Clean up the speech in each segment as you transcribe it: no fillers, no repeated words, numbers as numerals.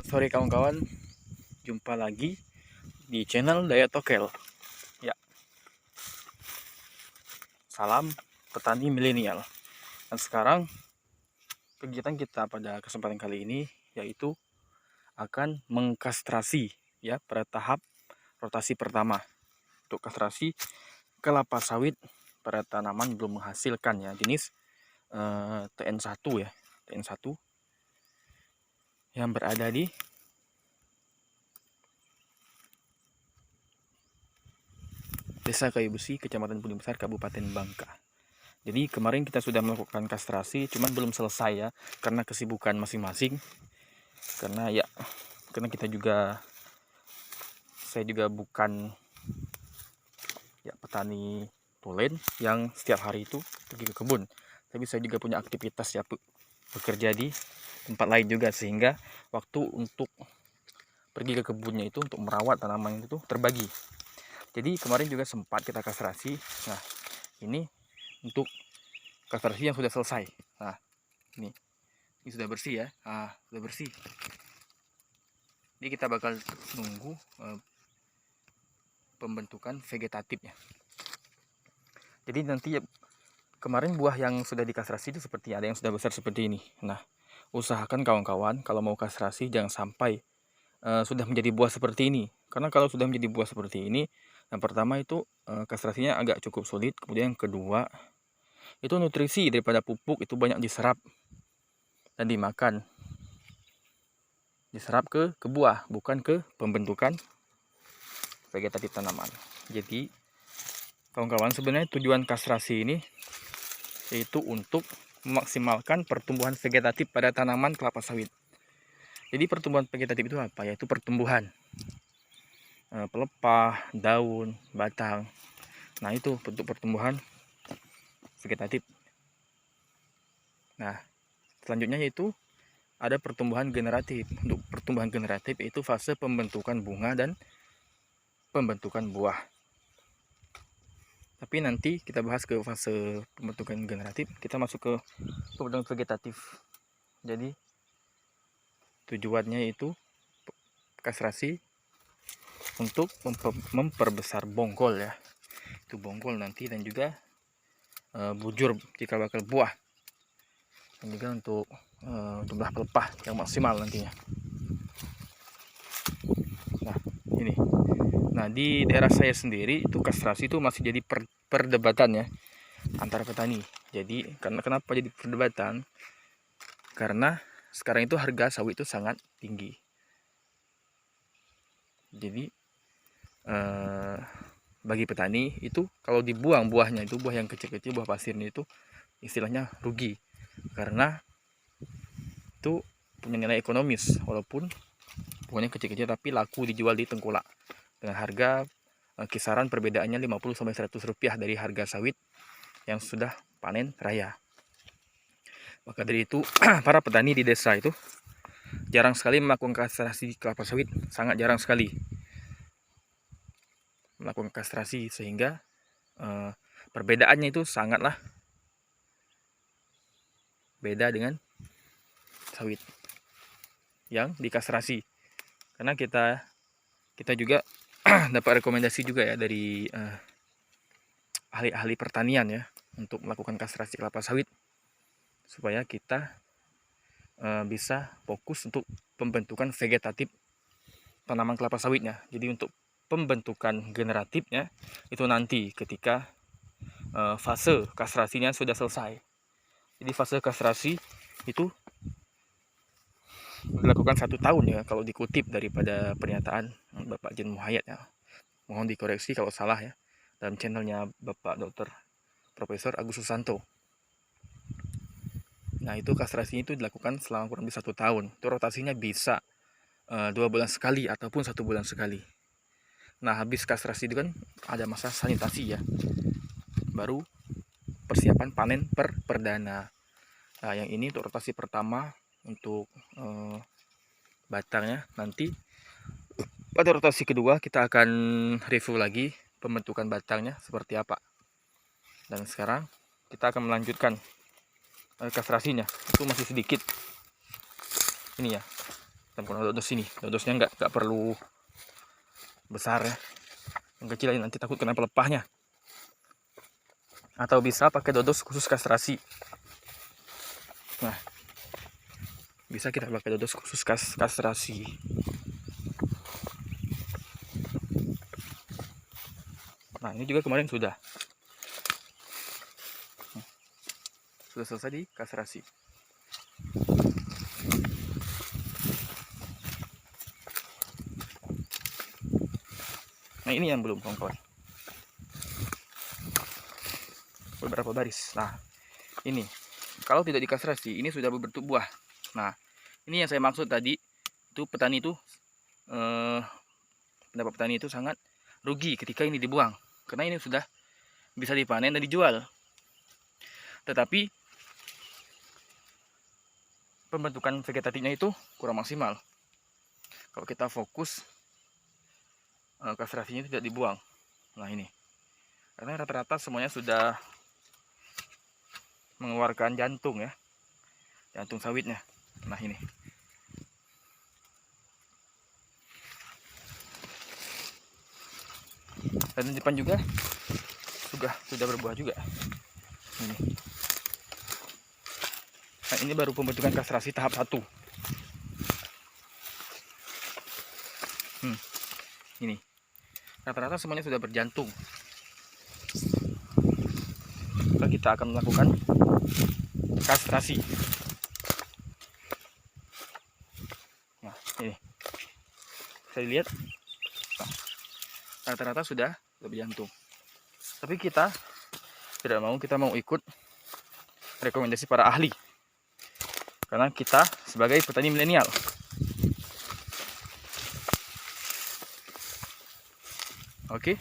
Sore kawan-kawan, jumpa lagi di channel Daya Tokel. Ya, salam petani milenial. Dan sekarang kegiatan kita pada kesempatan kali ini yaitu akan mengkastrasi ya pada tahap rotasi pertama. Untuk kastrasi kelapa sawit pada tanaman belum menghasilkan ya jenis TN1 ya, TN1 yang berada di Desa Kayu Besi, Kecamatan Budi Besar, Kabupaten Bangka. Jadi kemarin kita sudah melakukan kastrasi, cuman belum selesai ya, karena kesibukan masing-masing. Karena saya juga bukan ya petani tulen yang setiap hari itu pergi ke kebun. Tapi saya juga punya aktivitas ya, bekerja di tempat lain juga, sehingga waktu untuk pergi ke kebunnya itu untuk merawat tanaman itu terbagi. Jadi kemarin juga sempat kita kastrasi. Nah, ini untuk kastrasi yang sudah selesai. Nah, ini sudah bersih ya. Nah, sudah bersih. Jadi kita bakal nunggu pembentukan vegetatifnya. Jadi nanti kemarin buah yang sudah dikastrasi itu seperti ada yang sudah besar seperti ini. Nah, usahakan kawan-kawan kalau mau kastrasi jangan sampai sudah menjadi buah seperti ini. Karena kalau sudah menjadi buah seperti ini, yang pertama itu kastrasinya agak cukup sulit. Kemudian yang kedua, itu nutrisi daripada pupuk itu banyak diserap dan dimakan. Diserap ke buah, bukan ke pembentukan vegetatif tanaman. Jadi kawan-kawan, sebenarnya tujuan kastrasi ini yaitu untuk memaksimalkan pertumbuhan vegetatif pada tanaman kelapa sawit. Jadi pertumbuhan vegetatif itu apa? Yaitu pertumbuhan pelepah, daun, batang. Nah, itu bentuk pertumbuhan vegetatif. Nah, selanjutnya yaitu ada pertumbuhan generatif. Untuk pertumbuhan generatif itu fase pembentukan bunga dan pembentukan buah. Tapi nanti kita bahas ke fase pembentukan generatif, kita masuk ke pembentukan vegetatif. Jadi tujuannya itu kastrasi untuk memperbesar bonggol ya. Itu bonggol nanti, dan juga bujur jika bakal buah. Dan juga untuk jumlah pelepah yang maksimal nantinya. Nah, ini. Nah, di daerah saya sendiri itu kastrasi itu masih jadi perdebatan ya antara petani. Jadi kenapa jadi perdebatan? Karena sekarang itu harga sawit itu sangat tinggi. Jadi bagi petani itu kalau dibuang buahnya, itu buah yang kecil-kecil, buah pasirnya itu istilahnya rugi, karena itu punya nilai ekonomis walaupun buahnya kecil-kecil tapi laku dijual di tengkulak dengan harga kisaran perbedaannya 50-100 rupiah dari harga sawit yang sudah panen raya. Maka dari itu para petani di desa itu jarang sekali melakukan kastrasi kelapa sawit, sangat jarang sekali melakukan kastrasi, sehingga perbedaannya itu sangatlah beda dengan sawit yang dikastrasi. Karena kita juga dapat rekomendasi juga ya dari ahli-ahli pertanian ya untuk melakukan kastrasi kelapa sawit supaya kita bisa fokus untuk pembentukan vegetatif tanaman kelapa sawitnya. Jadi untuk pembentukan generatifnya itu nanti ketika fase kastrasinya sudah selesai. Jadi fase kastrasi itu dilakukan 1 tahun ya, kalau dikutip daripada pernyataan Bapak Jen Muhayyad ya. Mohon dikoreksi kalau salah ya, dalam channelnya Bapak Dr. Profesor Agus Susanto. Nah, itu kastrasinya itu dilakukan selama kurang lebih 1 tahun. Itu rotasinya bisa 2 bulan sekali ataupun 1 bulan sekali. Nah, habis kastrasi itu kan ada masa sanitasi ya, baru persiapan panen perdana. Nah, yang ini untuk rotasi pertama untuk batangnya. Nanti pada rotasi kedua kita akan review lagi pembentukan batangnya seperti apa. Dan sekarang kita akan melanjutkan kastrasinya. Itu masih sedikit ini ya, Tempurung dodos ini. Dodosnya nggak perlu besar ya. Yang kecil ini nanti takut kena pelepahnya. Atau bisa pakai dodos khusus kastrasi. Nah, bisa kita pakai dodos khusus kastrasi. Nah, ini juga kemarin sudah selesai di kastrasi. Nah, ini yang belum, kawan-kawan. Beberapa baris. Nah, ini kalau tidak dikastrasi, ini sudah berbentuk buah. Nah, ini yang saya maksud tadi, itu petani itu pendapat petani itu sangat rugi ketika ini dibuang, karena ini sudah bisa dipanen dan dijual. Tetapi pembentukan vegetatifnya itu kurang maksimal. Kalau kita fokus kastrasinya tidak dibuang. Nah, ini karena rata-rata semuanya sudah mengeluarkan jantung ya, jantung sawitnya. Nah, ini dan di depan juga sudah berbuah juga. Ini. Nah, ini baru pembentukan kastrasi tahap 1. Ini rata-rata semuanya sudah berjantung. Lalu kita akan melakukan kastrasi. Nah, ini saya lihat rata-rata sudah berjantung. Tapi kita tidak mau, kita mau ikut rekomendasi para ahli, karena kita sebagai petani milenial. Oke.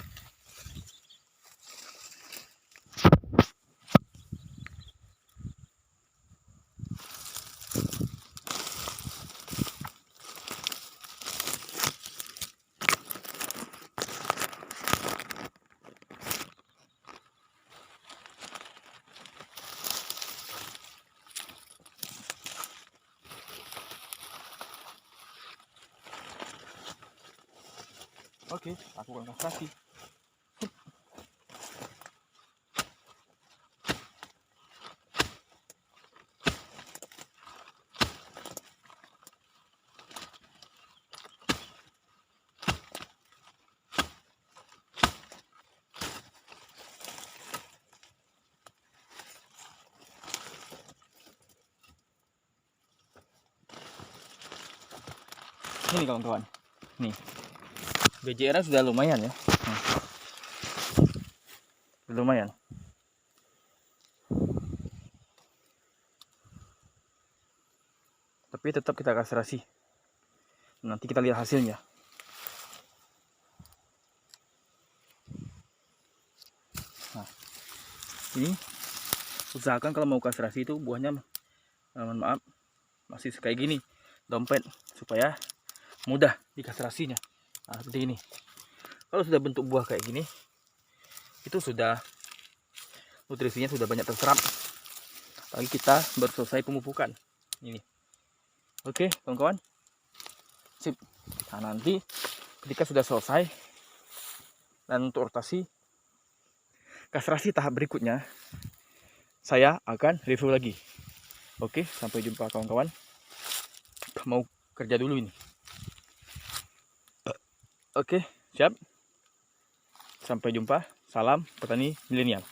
Oke, lakukan kastrasi. Ini kawan-kawan, nih BJR sudah lumayan ya, lumayan. Tapi tetap kita kastrasi. Nanti kita lihat hasilnya. Nah, ini usahakan kalau mau kastrasi itu buahnya, mohon maaf, masih kayak gini, dompet, supaya mudah dikastrasinya. Nah, seperti ini. Kalau sudah bentuk buah kayak gini, itu sudah nutrisinya sudah banyak terserap. Lagi kita baru selesai pemupukan. Ini. Oke, kawan-kawan. Sip. Nah, nanti ketika sudah selesai dan untuk rotasi kastrasi tahap berikutnya, saya akan review lagi. Oke, sampai jumpa kawan-kawan. Mau kerja dulu ini. Oke, siap. Sampai jumpa. Salam petani milenial.